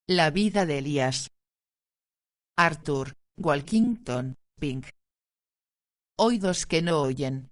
La vida de Elías. Arthur Walkington, Pink. Oídos que no oyen.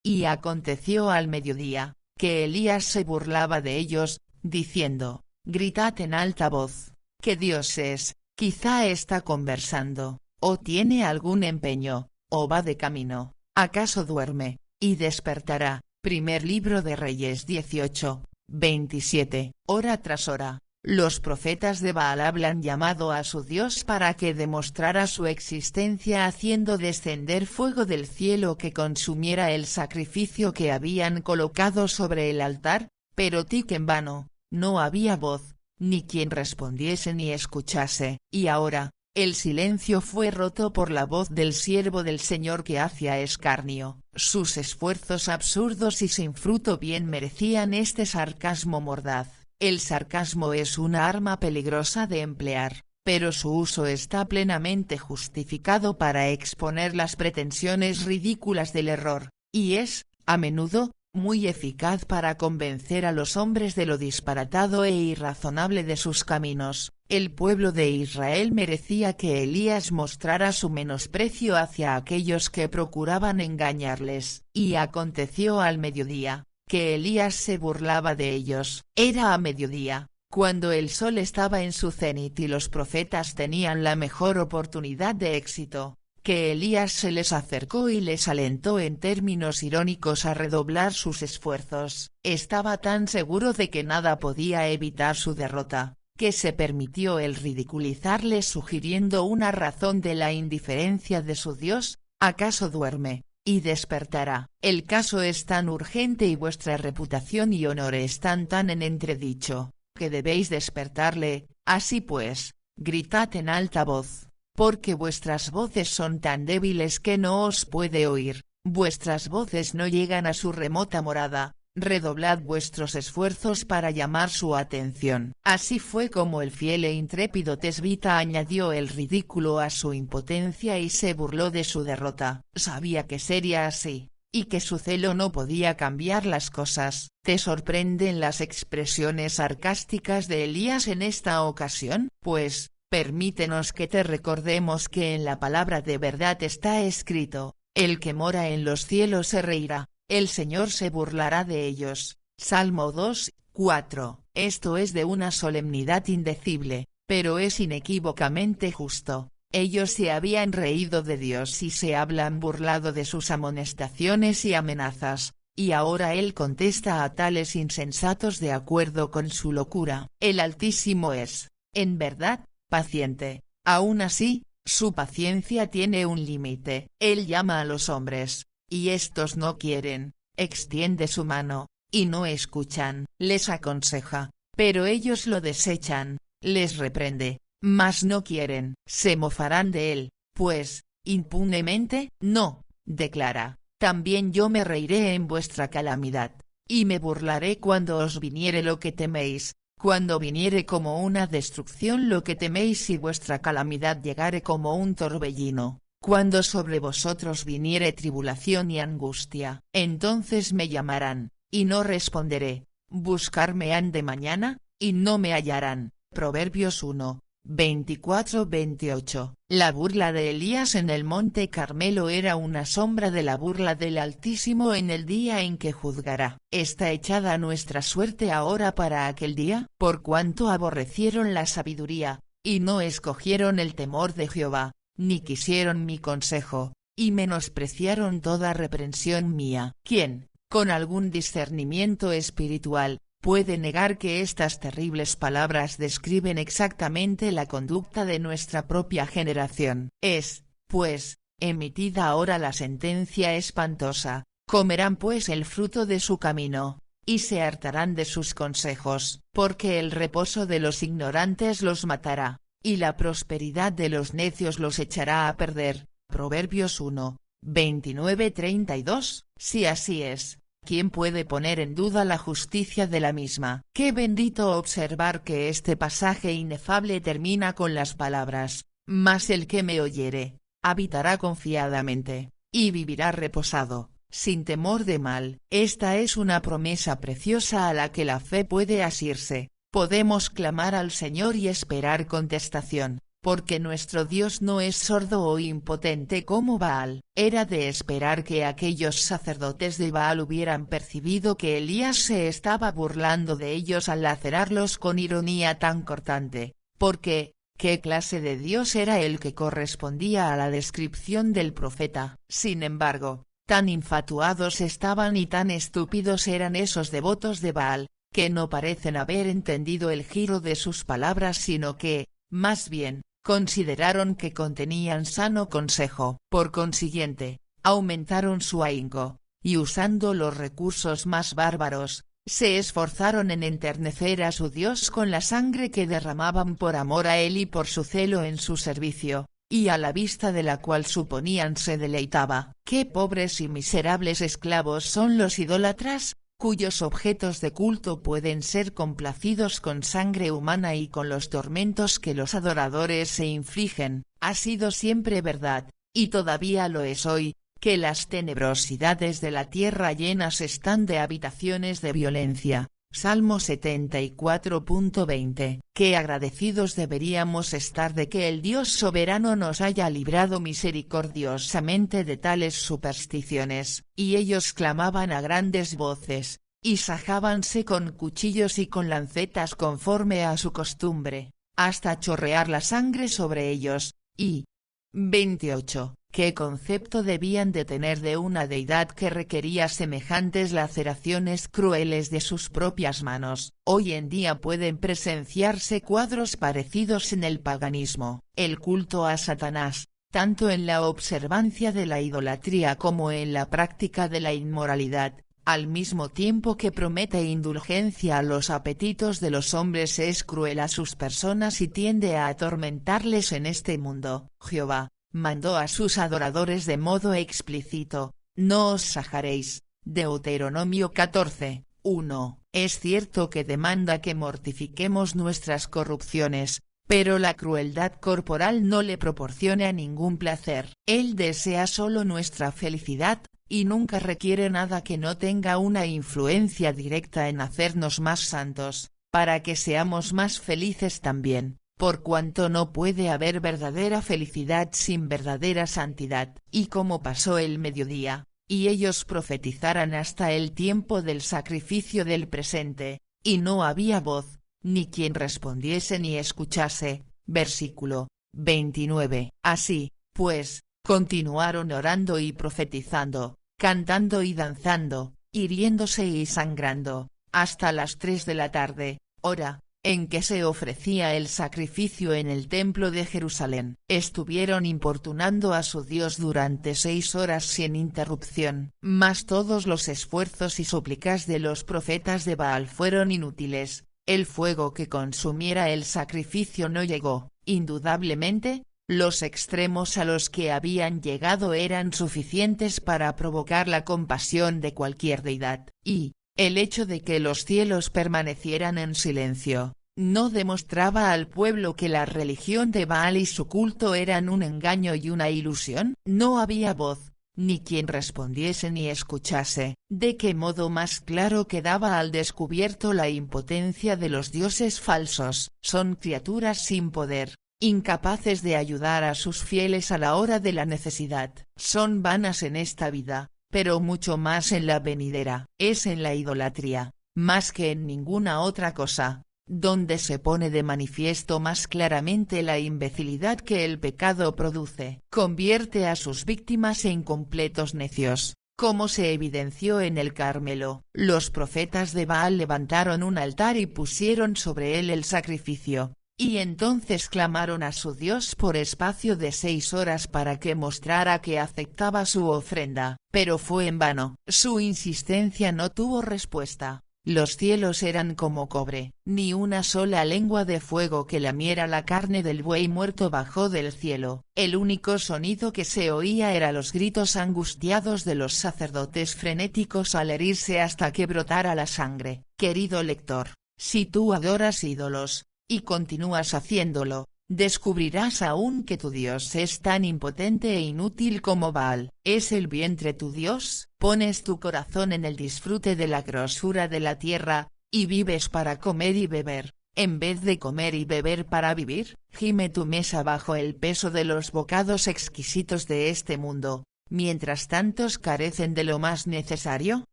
Y aconteció al mediodía, que Elías se burlaba de ellos, diciendo, gritad en alta voz, que Dios es, quizá está conversando, o tiene algún empeño, o va de camino, acaso duerme, y despertará. Primer libro de Reyes 18, 27. Hora tras hora, los profetas de Baal hablan llamado a su Dios para que demostrara su existencia haciendo descender fuego del cielo que consumiera el sacrificio que habían colocado sobre el altar, pero tic en vano, no había voz, ni quien respondiese ni escuchase. Y ahora, el silencio fue roto por la voz del siervo del Señor que hacía escarnio. Sus esfuerzos absurdos y sin fruto bien merecían este sarcasmo mordaz. El sarcasmo es una arma peligrosa de emplear, pero su uso está plenamente justificado para exponer las pretensiones ridículas del error, y es, a menudo, muy eficaz para convencer a los hombres de lo disparatado e irrazonable de sus caminos. El pueblo de Israel merecía que Elías mostrara su menosprecio hacia aquellos que procuraban engañarles. Y aconteció al mediodía, que Elías se burlaba de ellos. Era a mediodía, cuando el sol estaba en su cenit y los profetas tenían la mejor oportunidad de éxito, que Elías se les acercó y les alentó en términos irónicos a redoblar sus esfuerzos. Estaba tan seguro de que nada podía evitar su derrota, que se permitió el ridiculizarles sugiriendo una razón de la indiferencia de su Dios, ¿acaso duerme, y despertará? El caso es tan urgente y vuestra reputación y honor están tan en entredicho, que debéis despertarle. Así pues, gritad en alta voz, porque vuestras voces son tan débiles que no os puede oír, vuestras voces no llegan a su remota morada. Redoblad vuestros esfuerzos para llamar su atención. Así fue como el fiel e intrépido tesbita añadió el ridículo a su impotencia y se burló de su derrota. Sabía que sería así, y que su celo no podía cambiar las cosas. ¿Te sorprenden las expresiones sarcásticas de Elías en esta ocasión? Pues, permítenos que te recordemos que en la palabra de verdad está escrito, el que mora en los cielos se reirá. El Señor se burlará de ellos. Salmo 2, 4. Esto es de una solemnidad indecible, pero es inequívocamente justo. Ellos se habían reído de Dios y se habían burlado de sus amonestaciones y amenazas, y ahora Él contesta a tales insensatos de acuerdo con su locura. El Altísimo es, en verdad, paciente. Aún así, su paciencia tiene un límite. Él llama a los hombres, y estos no quieren, extiende su mano, y no escuchan, les aconseja, pero ellos lo desechan, les reprende, mas no quieren. Se mofarán de él, pues, impunemente. No, declara, también yo me reiré en vuestra calamidad, y me burlaré cuando os viniere lo que teméis, cuando viniere como una destrucción lo que teméis y vuestra calamidad llegare como un torbellino. Cuando sobre vosotros viniere tribulación y angustia, entonces me llamarán, y no responderé, buscarme han de mañana, y no me hallarán. Proverbios 1, 24-28. La burla de Elías en el monte Carmelo era una sombra de la burla del Altísimo en el día en que juzgará. ¿Está echada nuestra suerte ahora para aquel día? Por cuanto aborrecieron la sabiduría, y no escogieron el temor de Jehová, ni quisieron mi consejo, y menospreciaron toda reprensión mía. ¿Quién, con algún discernimiento espiritual, puede negar que estas terribles palabras describen exactamente la conducta de nuestra propia generación? Es, pues, emitida ahora la sentencia espantosa, comerán pues el fruto de su camino, y se hartarán de sus consejos, porque el reposo de los ignorantes los matará, y la prosperidad de los necios los echará a perder. Proverbios 1, 29-32. Si así es, ¿quién puede poner en duda la justicia de la misma? Qué bendito observar que este pasaje inefable termina con las palabras, mas el que me oyere, habitará confiadamente, y vivirá reposado, sin temor de mal. Esta es una promesa preciosa a la que la fe puede asirse, podemos clamar al Señor y esperar contestación, porque nuestro Dios no es sordo o impotente como Baal. Era de esperar que aquellos sacerdotes de Baal hubieran percibido que Elías se estaba burlando de ellos al lacerarlos con ironía tan cortante, porque, ¿qué clase de Dios era el que correspondía a la descripción del profeta? Sin embargo, tan infatuados estaban y tan estúpidos eran esos devotos de Baal, que no parecen haber entendido el giro de sus palabras sino que, más bien, consideraron que contenían sano consejo. Por consiguiente, aumentaron su ahínco, y usando los recursos más bárbaros, se esforzaron en enternecer a su Dios con la sangre que derramaban por amor a él y por su celo en su servicio, y a la vista de la cual suponían se deleitaba. ¡Qué pobres y miserables esclavos son los idólatras, cuyos objetos de culto pueden ser complacidos con sangre humana y con los tormentos que los adoradores se infligen! Ha sido siempre verdad, y todavía lo es hoy, que las tenebrosidades de la tierra llenas están de habitaciones de violencia. Salmo 74.20. Qué agradecidos deberíamos estar de que el Dios soberano nos haya librado misericordiosamente de tales supersticiones. Y ellos clamaban a grandes voces, y sajábanse con cuchillos y con lancetas conforme a su costumbre, hasta chorrear la sangre sobre ellos. Y 28. ¿Qué concepto debían de tener de una deidad que requería semejantes laceraciones crueles de sus propias manos? Hoy en día pueden presenciarse cuadros parecidos en el paganismo. El culto a Satanás, tanto en la observancia de la idolatría como en la práctica de la inmoralidad, al mismo tiempo que promete indulgencia a los apetitos de los hombres, es cruel a sus personas y tiende a atormentarles en este mundo. Jehová mandó a sus adoradores de modo explícito: no os sajaréis. Deuteronomio 14:1. Es cierto que demanda que mortifiquemos nuestras corrupciones, pero la crueldad corporal no le proporciona ningún placer. Él desea solo nuestra felicidad, y nunca requiere nada que no tenga una influencia directa en hacernos más santos, para que seamos más felices también, por cuanto no puede haber verdadera felicidad sin verdadera santidad. Y como pasó el mediodía, y ellos profetizaran hasta el tiempo del sacrificio del presente, y no había voz, ni quien respondiese ni escuchase. Versículo 29. Así, pues, continuaron orando y profetizando, cantando y danzando, hiriéndose y sangrando, hasta las 3 de la tarde, hora en que se ofrecía el sacrificio en el templo de Jerusalén. Estuvieron importunando a su Dios durante 6 horas sin interrupción. Mas todos los esfuerzos y súplicas de los profetas de Baal fueron inútiles. El fuego que consumiera el sacrificio no llegó. Indudablemente, los extremos a los que habían llegado eran suficientes para provocar la compasión de cualquier deidad, y el hecho de que los cielos permanecieran en silencio, no demostraba al pueblo que la religión de Baal y su culto eran un engaño y una ilusión. No había voz, ni quien respondiese ni escuchase. ¿De qué modo más claro quedaba al descubierto la impotencia de los dioses falsos? Son criaturas sin poder, incapaces de ayudar a sus fieles a la hora de la necesidad. Son vanas en esta vida, pero mucho más en la venidera. Es en la idolatría, más que en ninguna otra cosa, donde se pone de manifiesto más claramente la imbecilidad que el pecado produce. Convierte a sus víctimas en completos necios, como se evidenció en el Carmelo. Los profetas de Baal levantaron un altar y pusieron sobre él el sacrificio, y entonces clamaron a su Dios por espacio de 6 horas para que mostrara que aceptaba su ofrenda, pero fue en vano. Su insistencia no tuvo respuesta. Los cielos eran como cobre, ni una sola lengua de fuego que lamiera la carne del buey muerto bajó del cielo. El único sonido que se oía era los gritos angustiados de los sacerdotes frenéticos al herirse hasta que brotara la sangre. Querido lector, si tú adoras ídolos, y continúas haciéndolo, descubrirás aún que tu Dios es tan impotente e inútil como Baal. ¿Es el vientre tu Dios? ¿Pones tu corazón en el disfrute de la grosura de la tierra, y vives para comer y beber, En vez de comer y beber para vivir, gime tu mesa bajo el peso de los bocados exquisitos de este mundo, mientras tantos carecen de lo más necesario,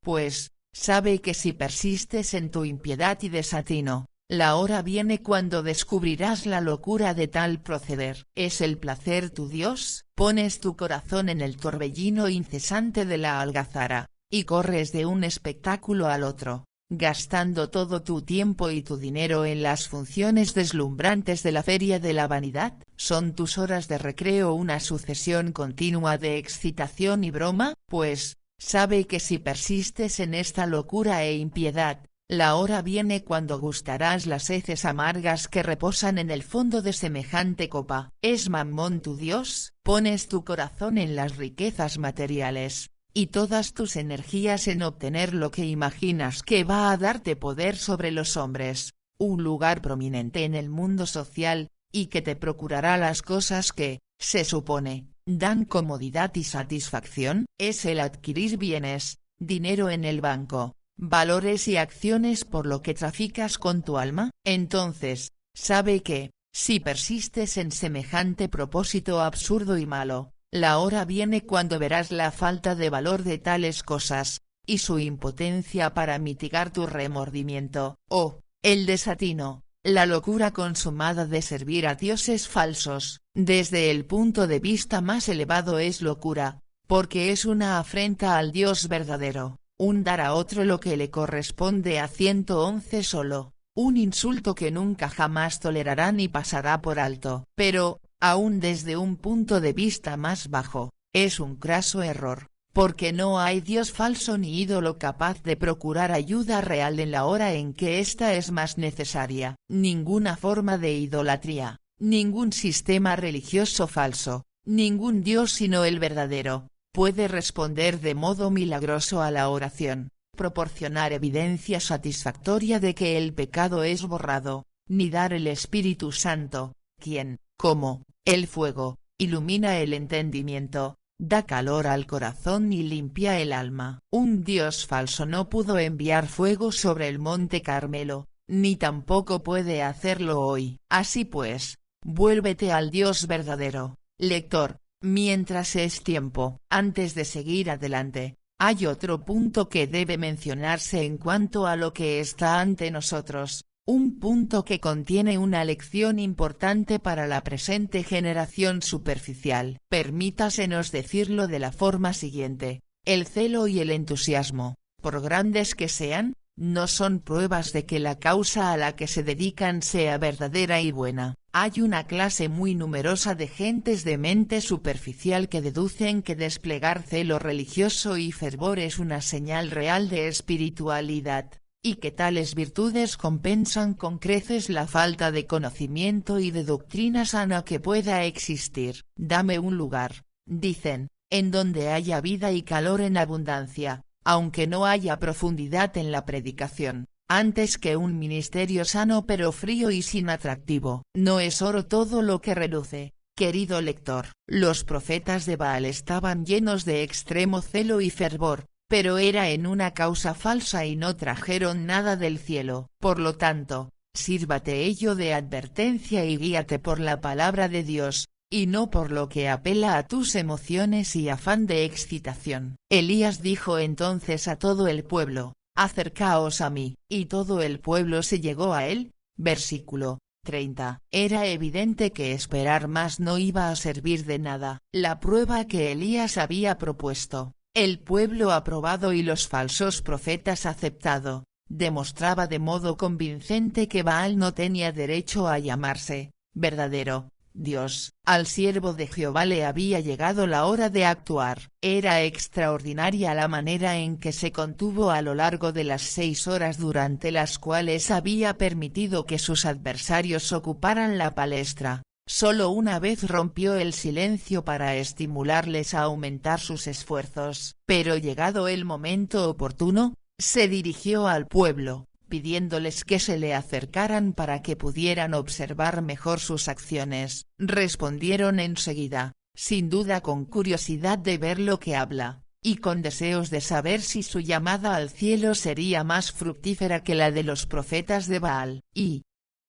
pues, sabe que si persistes en tu impiedad y desatino, la hora viene cuando descubrirás la locura de tal proceder. ¿Es el placer tu Dios? Pones tu corazón en el torbellino incesante de la algazara, y corres de un espectáculo al otro, gastando todo tu tiempo y tu dinero en las funciones deslumbrantes de la feria de la vanidad. ¿Son tus horas de recreo una sucesión continua de excitación y broma? Pues, sabe que si persistes en esta locura e impiedad, la hora viene cuando gustarás las heces amargas que reposan en el fondo de semejante copa. ¿Es Mamón tu Dios? Pones tu corazón en las riquezas materiales, y todas tus energías en obtener lo que imaginas que va a darte poder sobre los hombres, un lugar prominente en el mundo social, y que te procurará las cosas que, se supone, dan comodidad y satisfacción. ¿Es el adquirir bienes, dinero en el banco, valores y acciones por lo que traficas con tu alma? Entonces, sabe que, si persistes en semejante propósito absurdo y malo, la hora viene cuando verás la falta de valor de tales cosas, y su impotencia para mitigar tu remordimiento. Oh, el desatino, la locura consumada de servir a dioses falsos, desde el punto de vista más elevado es locura, porque es una afrenta al Dios verdadero, un dar a otro lo que le corresponde a 111 solo, un insulto que nunca jamás tolerará ni pasará por alto. Pero, aún desde un punto de vista más bajo, es un craso error, porque no hay Dios falso ni ídolo capaz de procurar ayuda real en la hora en que ésta es más necesaria. Ninguna forma de idolatría, ningún sistema religioso falso, ningún Dios sino el verdadero, puede responder de modo milagroso a la oración, proporcionar evidencia satisfactoria de que el pecado es borrado, ni dar el Espíritu Santo, quien, como el fuego, ilumina el entendimiento, da calor al corazón y limpia el alma. Un Dios falso no pudo enviar fuego sobre el monte Carmelo, ni tampoco puede hacerlo hoy. Así pues, vuélvete al Dios verdadero, lector, mientras es tiempo. Antes de seguir adelante, hay otro punto que debe mencionarse en cuanto a lo que está ante nosotros. Un punto que contiene una lección importante para la presente generación superficial. Permítasenos decirlo de la forma siguiente: el celo y el entusiasmo, por grandes que sean, no son pruebas de que la causa a la que se dedican sea verdadera y buena. Hay una clase muy numerosa de gentes de mente superficial que deducen que desplegar celo religioso y fervor es una señal real de espiritualidad, y que tales virtudes compensan con creces la falta de conocimiento y de doctrina sana que pueda existir. Dame un lugar, dicen, en donde haya vida y calor en abundancia, aunque no haya profundidad en la predicación, antes que un ministerio sano pero frío y sin atractivo. No es oro todo lo que reluce, querido lector. Los profetas de Baal estaban llenos de extremo celo y fervor, pero era en una causa falsa y no trajeron nada del cielo. Por lo tanto, sírvate ello de advertencia y guíate por la palabra de Dios, y no por lo que apela a tus emociones y afán de excitación. Elías dijo entonces a todo el pueblo: acercaos a mí, y todo el pueblo se llegó a él. Versículo 30. Era evidente que esperar más no iba a servir de nada. La prueba que Elías había propuesto, el pueblo aprobado y los falsos profetas aceptado, demostraba de modo convincente que Baal no tenía derecho a llamarse verdadero Dios. Al siervo de Jehová le había llegado la hora de actuar. Era extraordinaria la manera en que se contuvo a lo largo de las 6 horas durante las cuales había permitido que sus adversarios ocuparan la palestra. Solo una vez rompió el silencio para estimularles a aumentar sus esfuerzos. Pero llegado el momento oportuno, se dirigió al pueblo, pidiéndoles que se le acercaran para que pudieran observar mejor sus acciones. Respondieron enseguida, sin duda con curiosidad de ver lo que habla, y con deseos de saber si su llamada al cielo sería más fructífera que la de los profetas de Baal. Y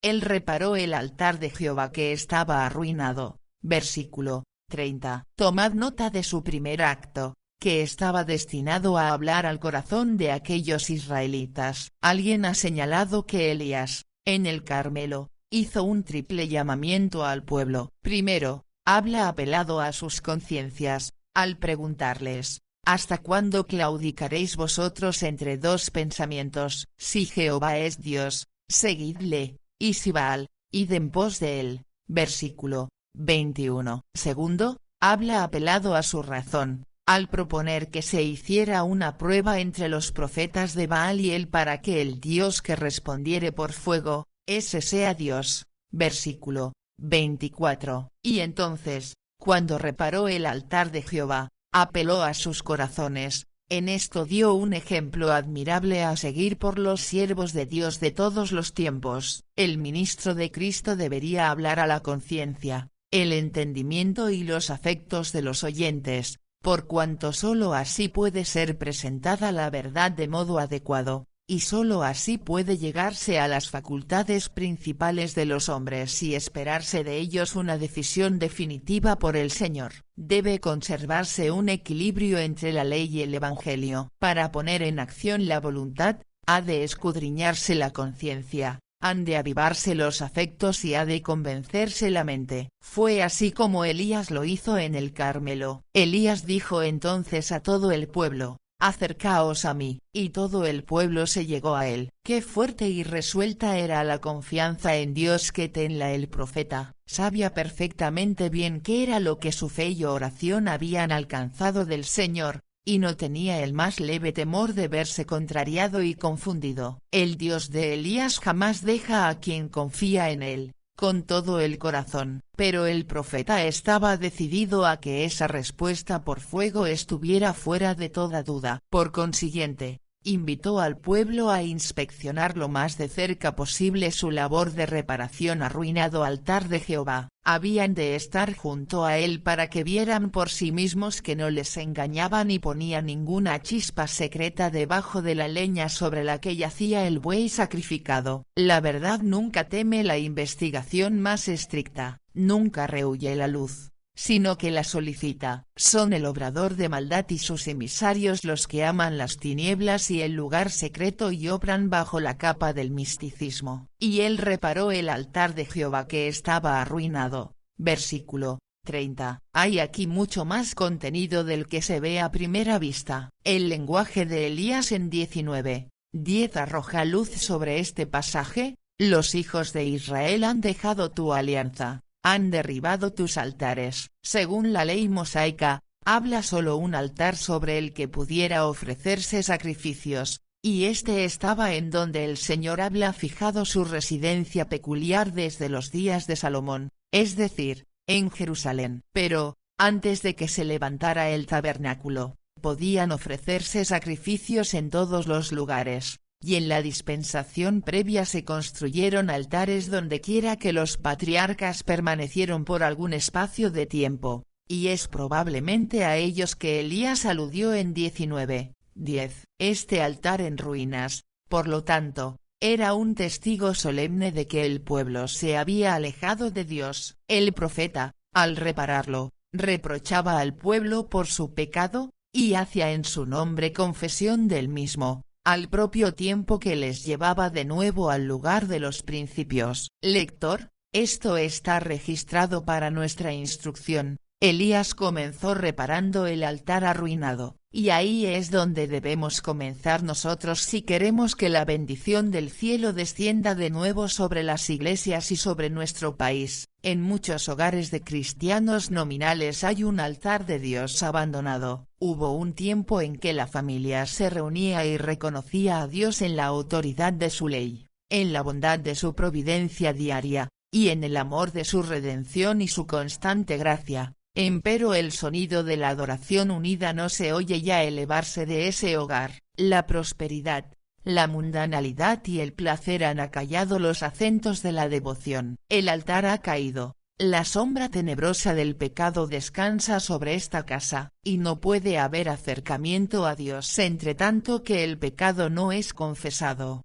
él reparó el altar de Jehová que estaba arruinado. Versículo 30. Tomad nota de su primer acto, que estaba destinado a hablar al corazón de aquellos israelitas. Alguien ha señalado que Elías, en el Carmelo, hizo un triple llamamiento al pueblo. Primero, habla apelado a sus conciencias, al preguntarles: ¿hasta cuándo claudicaréis vosotros entre dos pensamientos? Si Jehová es Dios, seguidle, y si Baal, id en pos de él. Versículo 21. Segundo, habla apelado a su razón, al proponer que se hiciera una prueba entre los profetas de Baal y él para que el Dios que respondiere por fuego, ese sea Dios. Versículo 24. Y entonces, cuando reparó el altar de Jehová, apeló a sus corazones. En esto dio un ejemplo admirable a seguir por los siervos de Dios de todos los tiempos. El ministro de Cristo debería hablar a la conciencia, el entendimiento y los afectos de los oyentes, por cuanto sólo así puede ser presentada la verdad de modo adecuado, y sólo así puede llegarse a las facultades principales de los hombres y esperarse de ellos una decisión definitiva por el Señor. Debe conservarse un equilibrio entre la ley y el Evangelio. Para poner en acción la voluntad, ha de escudriñarse la conciencia, han de avivarse los afectos y ha de convencerse la mente. Fue así como Elías lo hizo en el Carmelo. Elías dijo entonces a todo el pueblo: acercaos a mí, y todo el pueblo se llegó a él. Qué fuerte y resuelta era la confianza en Dios que tenía el profeta. Sabía perfectamente bien qué era lo que su fe y oración habían alcanzado del Señor, y no tenía el más leve temor de verse contrariado y confundido. El Dios de Elías jamás deja a quien confía en él, con todo el corazón, pero el profeta estaba decidido a que esa respuesta por fuego estuviera fuera de toda duda. Por consiguiente, invitó al pueblo a inspeccionar lo más de cerca posible su labor de reparación arruinado altar de Jehová. Habían de estar junto a él para que vieran por sí mismos que no les engañaba ni ponía ninguna chispa secreta debajo de la leña sobre la que yacía el buey sacrificado. La verdad nunca teme la investigación más estricta, nunca rehúye la luz, sino que la solicita. Son el obrador de maldad y sus emisarios los que aman las tinieblas y el lugar secreto y obran bajo la capa del misticismo. Y él reparó el altar de Jehová que estaba arruinado. Versículo 30. Hay aquí mucho más contenido del que se ve a primera vista. El lenguaje de Elías en 19:10 arroja luz sobre este pasaje. Los hijos de Israel han dejado tu alianza, han derribado tus altares. Según la ley mosaica, habla solo un altar sobre el que pudiera ofrecerse sacrificios, y este estaba en donde el Señor había fijado su residencia peculiar desde los días de Salomón, es decir, en Jerusalén. Pero, antes de que se levantara el tabernáculo, podían ofrecerse sacrificios en todos los lugares. Y en la dispensación previa se construyeron altares dondequiera que los patriarcas permanecieron por algún espacio de tiempo, y es probablemente a ellos que Elías aludió en 19:10. Este altar en ruinas, por lo tanto, era un testigo solemne de que el pueblo se había alejado de Dios. El profeta, al repararlo, reprochaba al pueblo por su pecado, y hacía en su nombre confesión del mismo, al propio tiempo que les llevaba de nuevo al lugar de los principios. Lector, esto está registrado para nuestra instrucción. Elías comenzó reparando el altar arruinado, y ahí es donde debemos comenzar nosotros si queremos que la bendición del cielo descienda de nuevo sobre las iglesias y sobre nuestro país. En muchos hogares de cristianos nominales hay un altar de Dios abandonado. Hubo un tiempo en que la familia se reunía y reconocía a Dios en la autoridad de su ley, en la bondad de su providencia diaria, y en el amor de su redención y su constante gracia. Empero el sonido de la adoración unida no se oye ya elevarse de ese hogar. La prosperidad, la mundanalidad y el placer han acallado los acentos de la devoción. El altar ha caído, la sombra tenebrosa del pecado descansa sobre esta casa, y no puede haber acercamiento a Dios entre tanto que el pecado no es confesado.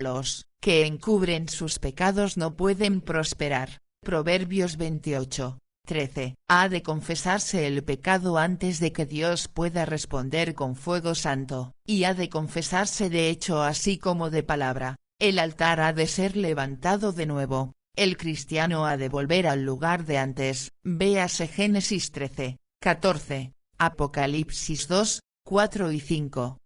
Los que encubren sus pecados no pueden prosperar. Proverbios 28:13. Ha de confesarse el pecado antes de que Dios pueda responder con fuego santo, y ha de confesarse de hecho así como de palabra. El altar ha de ser levantado de nuevo. El cristiano ha de volver al lugar de antes. Véase Génesis 13:14, Apocalipsis 2:4 y 5.